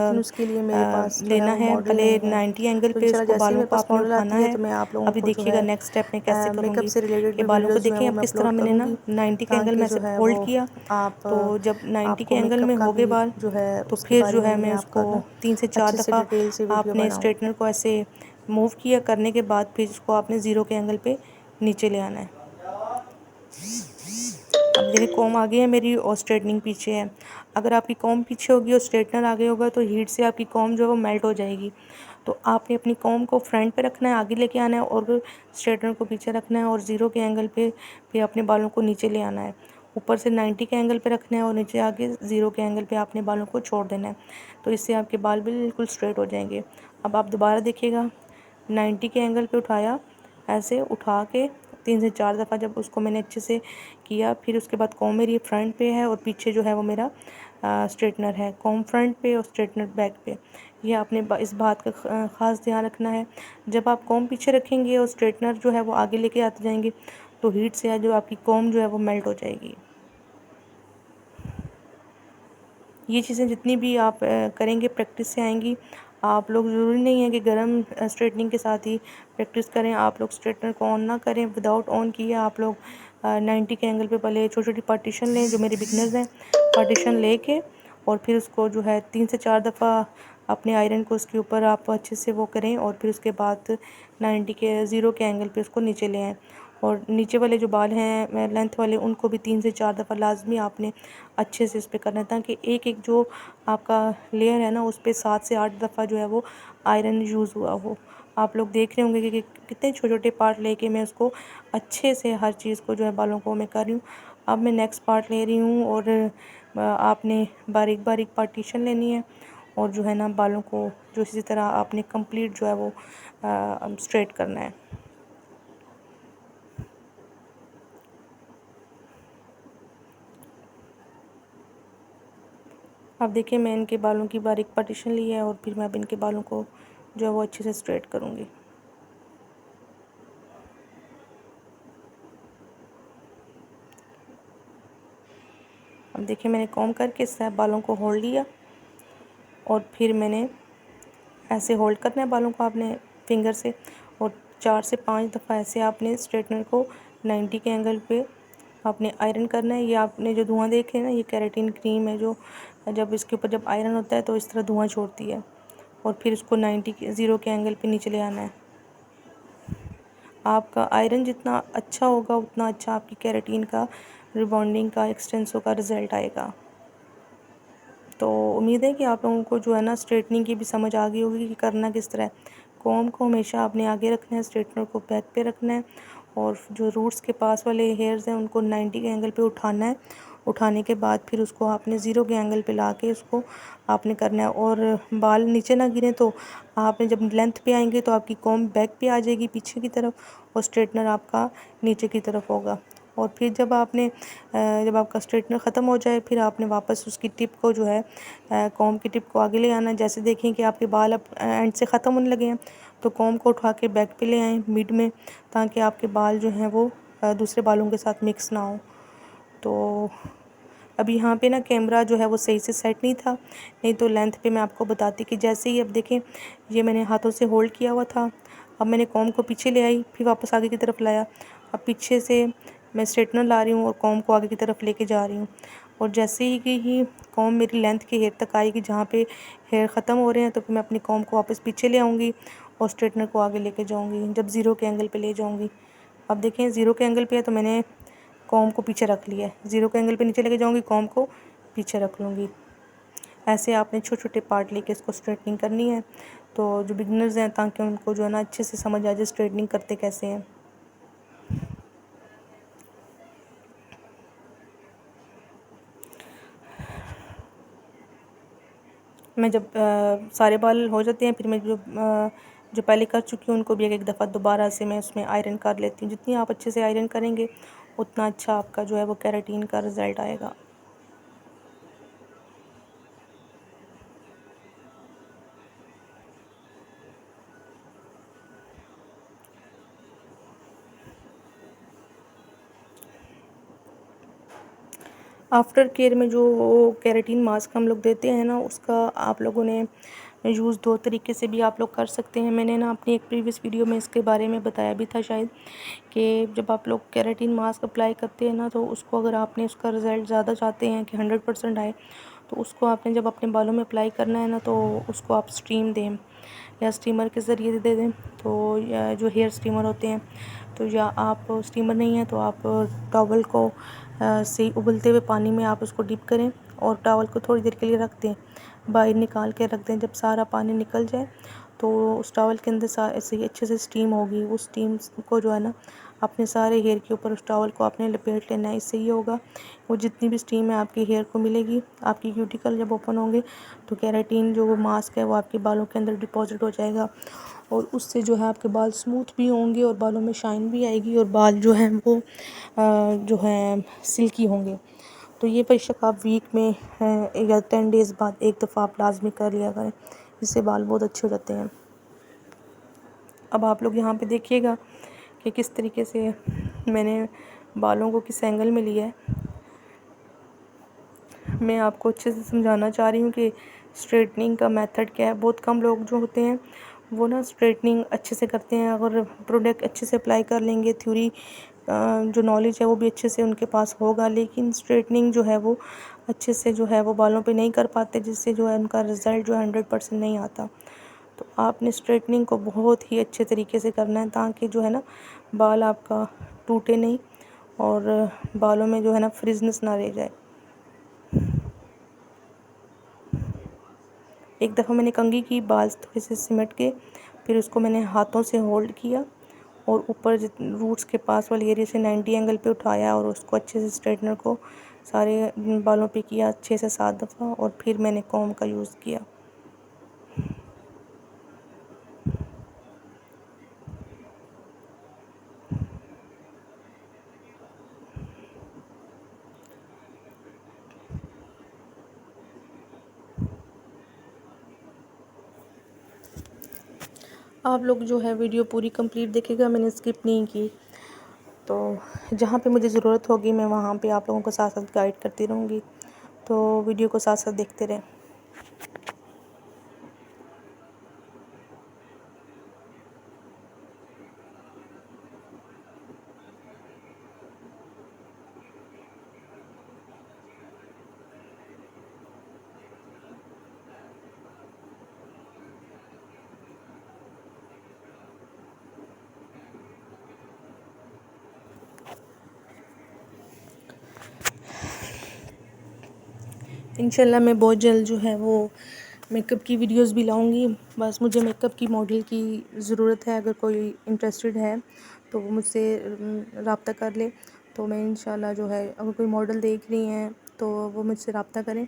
Speaker 2: लेकिन उसके लिए मेरे पास जो है
Speaker 1: लेना
Speaker 2: वो
Speaker 1: है,
Speaker 2: मॉडल
Speaker 1: पहले
Speaker 2: नहीं है।
Speaker 1: 90 एंगल
Speaker 2: तो
Speaker 1: पे
Speaker 2: इंशाल्लाह
Speaker 1: उसको
Speaker 2: जैसे ही
Speaker 1: बालों
Speaker 2: मेरे
Speaker 1: को
Speaker 2: पास
Speaker 1: आपने
Speaker 2: मॉडल
Speaker 1: उठाना
Speaker 2: आती है
Speaker 1: है।
Speaker 2: तो मैं आप लोगों
Speaker 1: अभी
Speaker 2: को जो
Speaker 1: देखिएगा
Speaker 2: है
Speaker 1: नेक्स्ट स्टेप में कैसे
Speaker 2: मेकअप
Speaker 1: करूँगी।
Speaker 2: से रिलेटेड
Speaker 1: ये
Speaker 2: भी
Speaker 1: बालों को
Speaker 2: वीडियोस जो है
Speaker 1: देखें,
Speaker 2: वो
Speaker 1: अब
Speaker 2: मैं
Speaker 1: किस तरह
Speaker 2: अपलोड
Speaker 1: मैंने ना
Speaker 2: करूँगी,
Speaker 1: 90 के एंगल
Speaker 2: ताकि
Speaker 1: में
Speaker 2: जो
Speaker 1: से
Speaker 2: है वो
Speaker 1: होल्ड किया।
Speaker 2: आप
Speaker 1: तो जब 90 के
Speaker 2: आपको
Speaker 1: एंगल
Speaker 2: मेकअप
Speaker 1: में
Speaker 2: का
Speaker 1: हो गए
Speaker 2: भी
Speaker 1: बाल,
Speaker 2: जो है
Speaker 1: तो
Speaker 2: उसके
Speaker 1: फिर
Speaker 2: बारे
Speaker 1: जो
Speaker 2: में
Speaker 1: है मैं
Speaker 2: आपका
Speaker 1: उसको
Speaker 2: ना
Speaker 1: 3 से 4
Speaker 2: अच्छे से
Speaker 1: दफ़ा
Speaker 2: डिटेल से वीडियो
Speaker 1: आपने
Speaker 2: बनाऊँ।
Speaker 1: स्ट्रेटनर को ऐसे मूव किया करने के बाद फिर इसको आपने 0 के एंगल पे नीचे ले आना है। अब देखिए कॉम आगे है मेरी और स्ट्रेटनिंग पीछे है। अगर आपकी कॉम पीछे होगी और स्ट्रेटनर आगे होगा तो हीट से आपकी कॉम जो है वो मेल्ट हो जाएगी। तो आपने अपनी कॉम को फ्रंट पे रखना है, आगे लेके आना है, और स्ट्रेटनर को पीछे रखना है, और 0 के एंगल पे फिर अपने बालों को नीचे ले आना है। ऊपर से 90 के एंगल पे रखना है और नीचे आगे 0 के एंगल पे आपने बालों को छोड़ देना है। तो इससे आपके बाल बिल्कुल स्ट्रेट हो जाएंगे। अब आप दोबारा देखिएगा, 90 के एंगल पे उठाया, ऐसे उठा के 3 से 4 दफ़ा जब उसको मैंने अच्छे से किया, फिर उसके बाद कॉम मेरी फ्रंट पे है और पीछे जो है वो मेरा स्ट्रेटनर है। कॉम फ्रंट पे और स्ट्रेटनर बैक पे। ये आपने इस बात का ख़ास ध्यान रखना है। जब आप कॉम पीछे रखेंगे और स्ट्रेटनर जो है वो आगे लेके आते जाएंगे, तो हीट से जो आपकी कॉम जो है वो मेल्ट हो जाएगी। ये चीज़ें जितनी भी आप करेंगे, प्रैक्टिस से आएंगी। आप लोग ज़रूरी नहीं है कि गर्म स्ट्रेटनिंग के साथ ही प्रैक्टिस करें। आप लोग स्ट्रेटनर को ऑन ना करें, विदाउट ऑन किए आप लोग 90 के एंगल पे पहले छोटी छोटी पार्टीशन लें, जो मेरे बिगनर्स हैं, पार्टीशन लेके, और फिर उसको जो है 3 से 4 दफ़ा अपने आयरन को उसके ऊपर आप अच्छे से वो करें, और फिर उसके बाद 90 के 0 के एंगल पे उसको नीचे ले आएँ। और नीचे वाले जो बाल हैं लेंथ वाले, उनको भी 3 से 4 दफ़ा लाजमी आपने अच्छे से इस पर करना है, ताकि एक एक जो आपका लेयर है ना उस पर 7 से 8 दफ़ा जो है वो आयरन यूज़ हुआ हो। आप लोग देख रहे होंगे कि कितने छोटे छोटे पार्ट लेके मैं उसको अच्छे से हर चीज़ को जो है बालों को मैं कर रही हूँ। अब मैं नेक्स्ट पार्ट ले रही हूँ, और आपने बारीक बारीक पार्टीशन लेनी है, और जो है ना बालों को जो इसी तरह आपने कंप्लीट जो है वो स्ट्रेट करना है। अब देखिए मैं इनके बालों की बारीक पार्टीशन ली है, और फिर मैं अब इनके बालों को जो है वो अच्छे से स्ट्रेट करूँगी। अब देखिए मैंने कॉम करके सब बालों को होल्ड लिया, और फिर मैंने ऐसे होल्ड करना है बालों को आपने फिंगर से, और 4 से 5 दफ़ा ऐसे आपने स्ट्रेटनर को 90 के एंगल पे आपने आयरन करना है। ये आपने जो धुआं देखे ना, ये केराटिन क्रीम है, जो जब इसके ऊपर जब आयरन होता है तो इस तरह धुआं छोड़ती है, और फिर इसको 90 के 0 के एंगल पे नीचे ले आना है। आपका आयरन जितना अच्छा होगा उतना अच्छा आपकी केराटिन का रिबॉन्डिंग का एक्सटेंसो का रिज़ल्ट आएगा। तो उम्मीद है कि आप लोगों को जो है ना स्ट्रेटनिंग की भी समझ आ गई होगी कि करना किस तरह है। कॉम को हमेशा आपने आगे रखना है, स्ट्रेटनर को बैक पे रखना है, और जो रूट्स के पास वाले हेयर्स हैं उनको 90 के एंगल पे उठाना है। उठाने के बाद फिर उसको आपने 0 के एंगल पे ला के उसको आपने करना है, और बाल नीचे ना गिरें। तो आपने जब लेंथ पे आएंगे तो आपकी कॉम बैक पे आ जाएगी पीछे की तरफ, और स्ट्रेटनर आपका नीचे की तरफ होगा। और फिर जब आपका स्ट्रेटनर ख़त्म हो जाए, फिर आपने वापस उसकी टिप को जो है कॉम की टिप को आगे ले आना है। जैसे देखें कि आपके बाल अब एंड से ख़त्म होने लगे हैं, तो कॉम को उठा के बैक पे ले आएँ मिड में, ताकि आपके बाल जो हैं वो दूसरे बालों के साथ मिक्स ना हो। तो अभी यहाँ पे ना कैमरा जो है वो सही से सेट नहीं था, नहीं तो लेंथ पे मैं आपको बताती कि जैसे ही अब देखें ये मैंने हाथों से होल्ड किया हुआ था। अब मैंने कॉम को पीछे ले आई, फिर वापस आगे की तरफ लाया। अब पीछे से मैं स्ट्रेटनर ला रही हूँ और कॉम को आगे की तरफ लेके जा रही हूँ, और जैसे ही कॉम मेरी लेंथ के हेयर तक आएगी जहाँ पे हेयर ख़त्म हो रहे हैं, तो फिर मैं अपनी कॉम को वापस पीछे ले आऊँगी और स्ट्रेटनर को आगे लेके जाऊँगी, जब 0 के एंगल पे ले जाऊँगी। अब देखें 0 के एंगल पे है, तो मैंने कॉम को पीछे रख लिया है, ज़ीरो के एंगल पे नीचे लेके जाऊँगी, कॉम को पीछे रख लूँगी। ऐसे आपने छोटे छोटे पार्ट लेके इसको स्ट्रेटनिंग करनी है। तो जो बिगिनर्स हैं, ताकि उनको जो है ना अच्छे से समझ आ जाए स्ट्रेटनिंग करते कैसे हैं। मैं जब सारे बाल हो जाते हैं, फिर मैं जो पहले कर चुकी हूँ उनको भी एक दफ़ा दोबारा से मैं उसमें आयरन कर लेती हूँ। जितनी आप अच्छे से आयरन करेंगे उतना अच्छा आपका जो है वो केराटिन का रिज़ल्ट आएगा। आफ्टर केयर में जो केराटिन मास्क हम लोग देते हैं ना, उसका आप लोगों ने यूज़ दो तरीके से भी आप लोग कर सकते हैं। मैंने ना अपनी एक प्रीवियस वीडियो में इसके बारे में बताया भी था शायद, कि जब आप लोग केराटिन मास्क अप्लाई करते हैं ना, तो उसको अगर आपने उसका रिज़ल्ट ज़्यादा चाहते हैं कि 100% आए, तो उसको आपने जब अपने बालों में अप्लाई करना है ना, तो उसको आप स्टीम दें या स्टीमर के ज़रिए दे दें। तो या जो हेयर स्टीमर होते हैं, तो या आप स्टीमर नहीं है तो आप टॉवल को से उबलते हुए पानी में आप उसको डिप करें और टॉवल को थोड़ी देर के लिए रख दें, बाहर निकाल के रख दें। जब सारा पानी निकल जाए तो उस टॉवल के अंदर ऐसे ही अच्छे से स्टीम होगी। उस स्टीम को जो है ना अपने सारे हेयर के ऊपर उस टॉवल को आपने लपेट लेना है। इससे ये होगा वो जितनी भी स्टीम है आपके हेयर को मिलेगी। आपकी क्यूटिकल जब ओपन होंगे तो केराटिन जो वो मास्क है वो आपके बालों के अंदर डिपॉजिट हो जाएगा, और उससे जो है आपके बाल स्मूथ भी होंगे और बालों में शाइन भी आएगी, और बाल जो हैं वो जो है सिल्की होंगे। तो ये बेशक आप वीक में या 10 डेज़ बाद एक दफ़ा आप लाजमी कर लिया करें, इससे बाल बहुत अच्छे हो जाते हैं। अब आप लोग यहाँ पे देखिएगा कि किस तरीके से मैंने बालों को किस एंगल में लिया है। मैं आपको अच्छे से समझाना चाह रही हूँ कि स्ट्रेटनिंग का मेथड क्या है। बहुत कम लोग जो होते हैं वो ना स्ट्रेटनिंग अच्छे से करते हैं। अगर प्रोडक्ट अच्छे से अप्लाई कर लेंगे, थ्योरी जो नॉलेज है वो भी अच्छे से उनके पास होगा, लेकिन स्ट्रेटनिंग जो है वो अच्छे से जो है वो बालों पे नहीं कर पाते, जिससे जो है उनका रिज़ल्ट जो है 100% नहीं आता। तो आपने स्ट्रेटनिंग को बहुत ही अच्छे तरीके से करना है, ताकि जो है ना बाल आपका टूटे नहीं और बालों में जो है ना फ्रिजनेस ना रह जाए। एक दफ़ा मैंने कंघी की, बाल थोड़े से सिमट के, फिर उसको मैंने हाथों से होल्ड किया और ऊपर रूट्स के पास वाले एरिया से 90 एंगल पे उठाया और उसको अच्छे से स्ट्रेटनर को सारे बालों पे किया 6 से 7 दफ़ा, और फिर मैंने कॉम का यूज़ किया। आप लोग जो है वीडियो पूरी कंप्लीट देखिएगा, मैंने स्किप नहीं की। तो जहाँ पे मुझे ज़रूरत होगी मैं वहाँ पे आप लोगों को साथ साथ गाइड करती रहूँगी, तो वीडियो को साथ साथ देखते रहें। इंशाल्लाह मैं बहुत जल्द जो है वो मेकअप की वीडियोस भी लाऊंगी। बस मुझे मेकअप की मॉडल की ज़रूरत है। अगर कोई इंटरेस्टेड है तो वो मुझसे रब्ता कर ले। तो मैं इंशाल्लाह जो है, अगर कोई मॉडल देख रही हैं तो वो मुझसे रब्ता करें।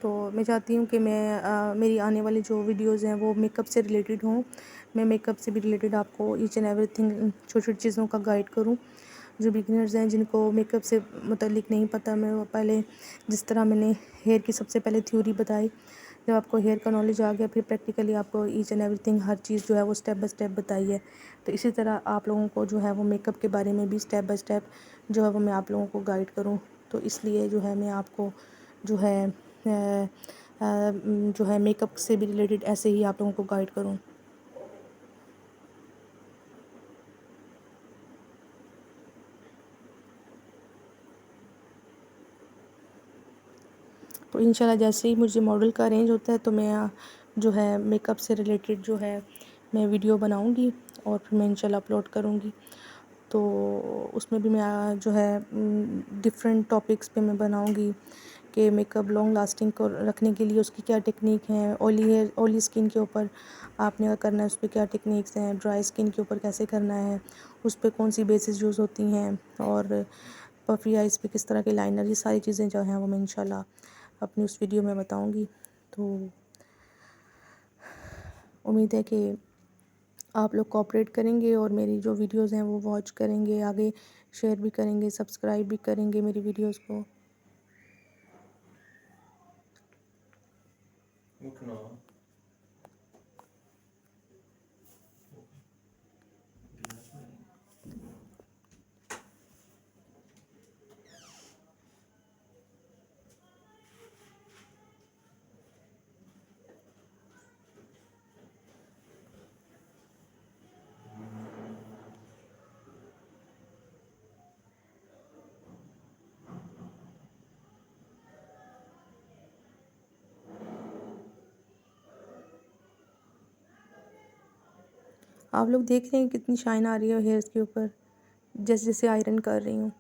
Speaker 1: तो मैं चाहती हूँ कि मेरी आने वाली जो वीडियोज़ हैं वो मेकअप से रिलेटेड हों। मैं मेकअप से भी रिलेटेड आपको ईच एंड एवरीथिंग छोटी छोटी चीज़ों का गाइड करूँ। जो बिगिनर्स हैं जिनको मेकअप से मुतल्लिक नहीं पता, मैं वो पहले जिस तरह मैंने हेयर की सबसे पहले थ्योरी बताई, जब आपको हेयर का नॉलेज आ गया फिर प्रैक्टिकली आपको ईच एंड एवरीथिंग हर चीज़ जो है वो स्टेप बाय स्टेप बताई है। तो इसी तरह आप लोगों को जो है वो मेकअप के बारे में भी स्टेप बाय स्टेप जो है वो मैं आप लोगों को गाइड करूँ। तो इसलिए जो है मैं आपको जो है मेकअप से भी रिलेटेड ऐसे ही आप लोगों को गाइड करूँ। तो इंशाल्लाह जैसे ही मुझे मॉडल का अरेंज होता है तो मैं जो है मेकअप से रिलेटेड जो है मैं वीडियो बनाऊंगी और फिर मैं इंशाल्लाह अपलोड करूंगी। तो उसमें भी मैं जो है डिफरेंट टॉपिक्स पे मैं बनाऊंगी कि मेकअप लॉन्ग लास्टिंग को रखने के लिए उसकी क्या टेक्निक है, ऑयली हेयर ऑयली स्किन के ऊपर आपने अगर करना है उस पर क्या टेक्निक्स हैं, ड्राई स्किन के ऊपर कैसे करना है, उस पर कौन सी बेसिस यूज़ होती हैं, और पफी आइज़ पे किस तरह के लाइनर, ये सारी चीज़ें जो हैं वो मैं इंशाल्लाह अपनी उस वीडियो में बताऊंगी। तो उम्मीद है कि आप लोग कोऑपरेट करेंगे और मेरी जो वीडियोज़ हैं वो वॉच करेंगे, आगे शेयर भी करेंगे, सब्सक्राइब भी करेंगे मेरी वीडियोज़ को। आप लोग देख रहे हैं कितनी शाइन आ रही है हेयर्स के ऊपर, जैसे जैसे आयरन कर रही हूँ।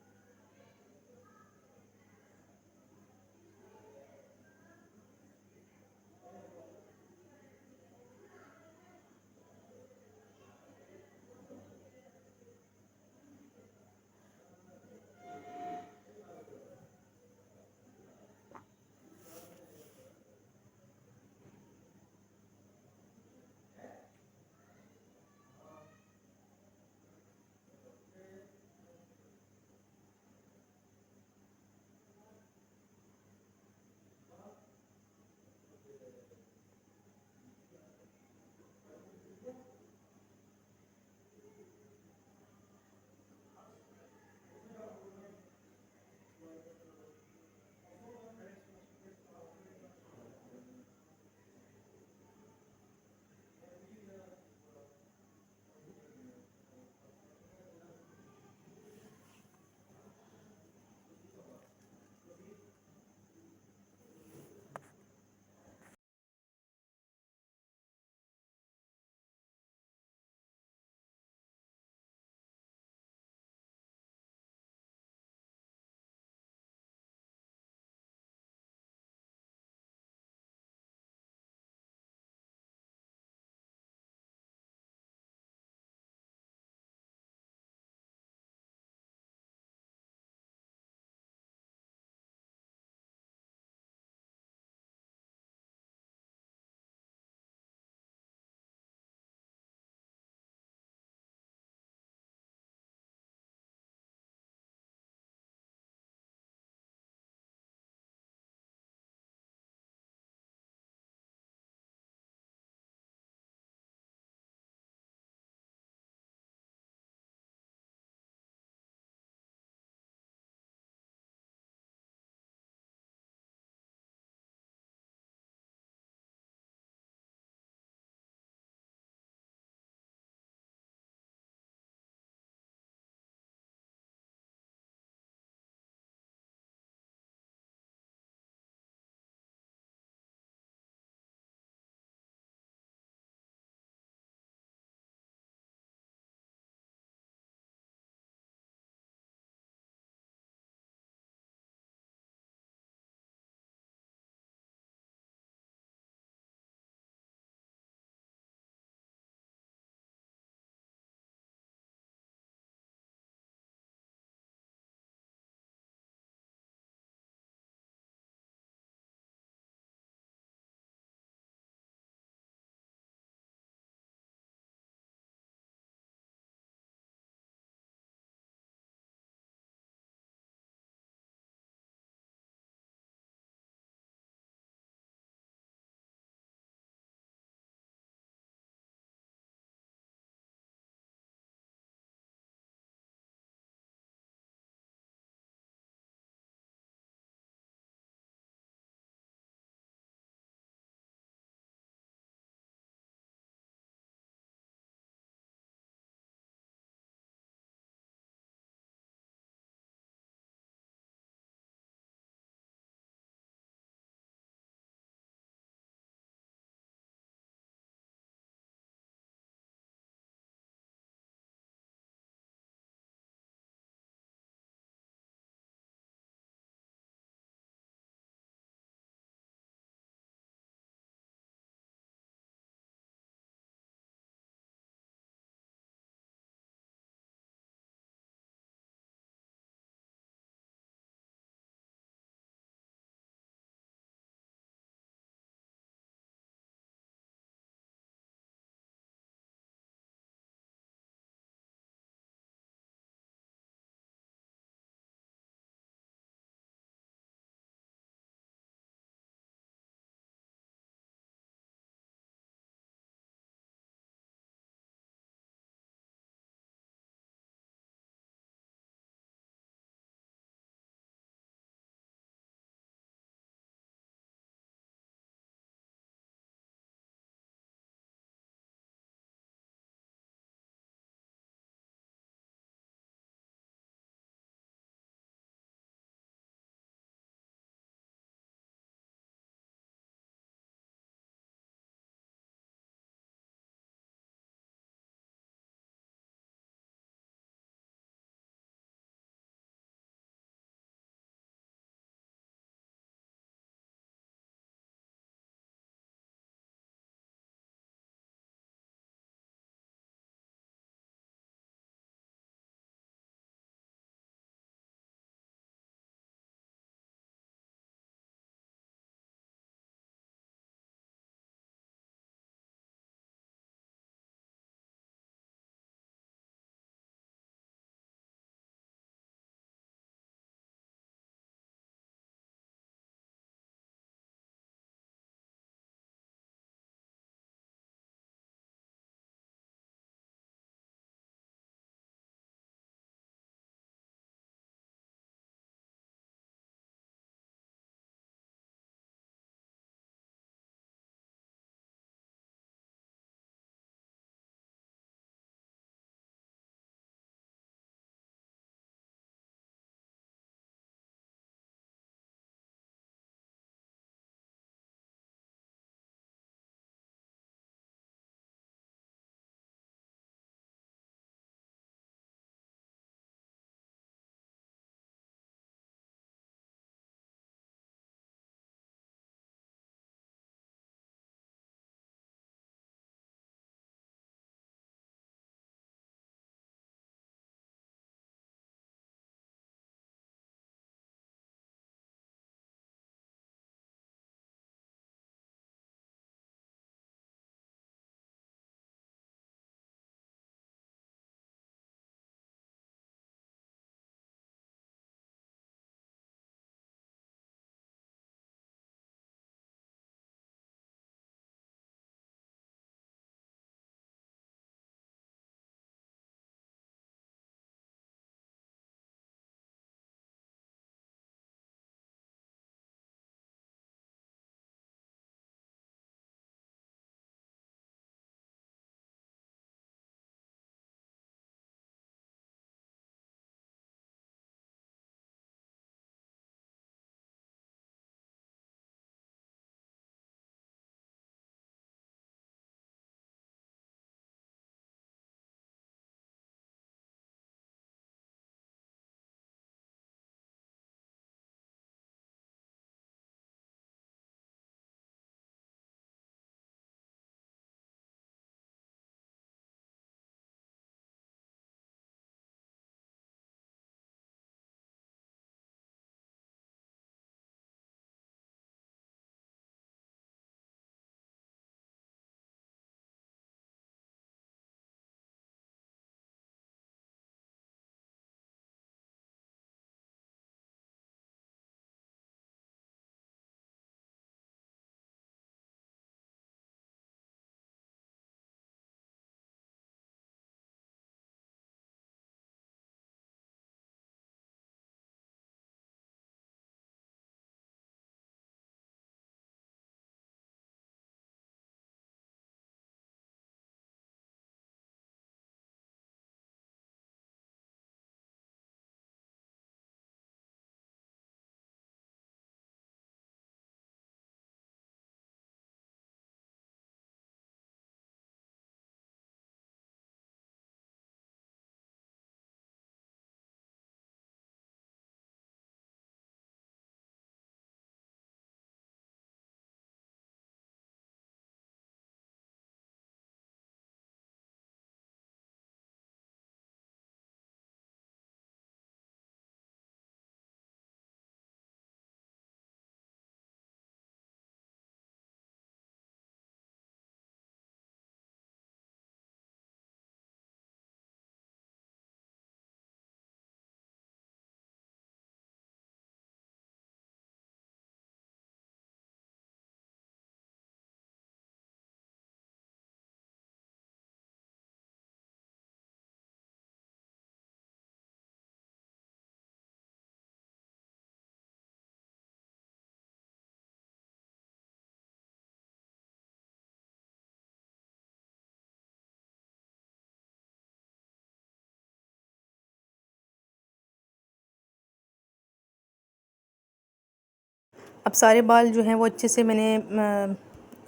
Speaker 1: अब सारे बाल जो हैं वो अच्छे से मैंने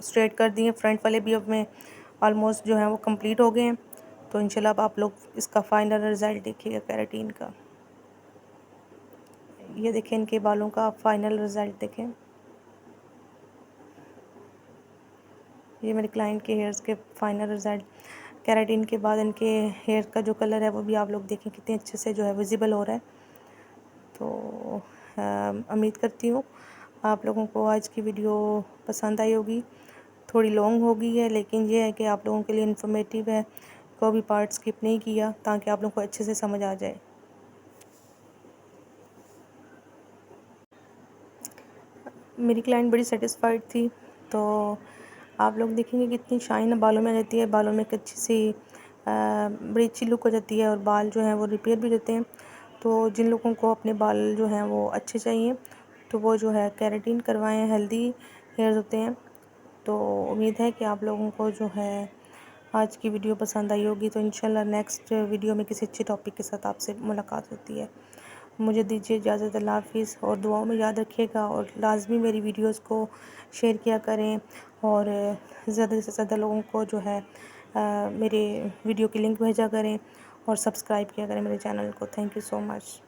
Speaker 1: स्ट्रेट कर दिए। फ्रंट वाले भी अब मैं ऑलमोस्ट जो है वो कंप्लीट हो गए हैं। तो इंशाल्लाह अब आप लोग इसका फाइनल रिज़ल्ट देखिएगा केराटिन का। ये देखें इनके बालों का फाइनल रिज़ल्ट देखें। ये मेरे क्लाइंट के हेयर्स के फाइनल रिज़ल्ट केराटिन के बाद इनके हेयर का जो कलर है वो भी आप लोग देखें कितने अच्छे से जो है विजिबल हो रहा है। तो उम्मीद करती हूँ आप लोगों को आज की वीडियो पसंद आई होगी। थोड़ी लॉन्ग हो गई है, लेकिन ये है कि आप लोगों के लिए इन्फॉर्मेटिव है। कोई भी पार्ट स्किप नहीं किया ताकि आप लोगों को अच्छे से समझ आ जाए। मेरी क्लाइंट बड़ी सेटिस्फाइड थी। तो आप लोग देखेंगे कितनी शाइन बालों में आ जाती है। बालों में एक अच्छी सी बड़ी अच्छी लुक हो जाती है और बाल जो हैं वो रिपेयर भी होते हैं। तो जिन लोगों को अपने बाल जो हैं वो अच्छे चाहिए तो वो जो है केराटिन करवाएं। हेल्दी हेयर्स होते हैं। तो उम्मीद है कि आप लोगों को जो है आज की वीडियो पसंद आई होगी। तो इंशाल्लाह नेक्स्ट वीडियो में किसी अच्छे टॉपिक के साथ आपसे मुलाकात होती है। मुझे दीजिए इजाज़त। अल्लाह हाफ़िज़। और दुआओं में याद रखिएगा और लाज़मी मेरी वीडियोस को शेयर किया करें और ज़्यादा से ज़्यादा लोगों को जो है मेरे वीडियो की लिंक भेजा करें और सब्सक्राइब किया करें मेरे चैनल को। Thank you so much.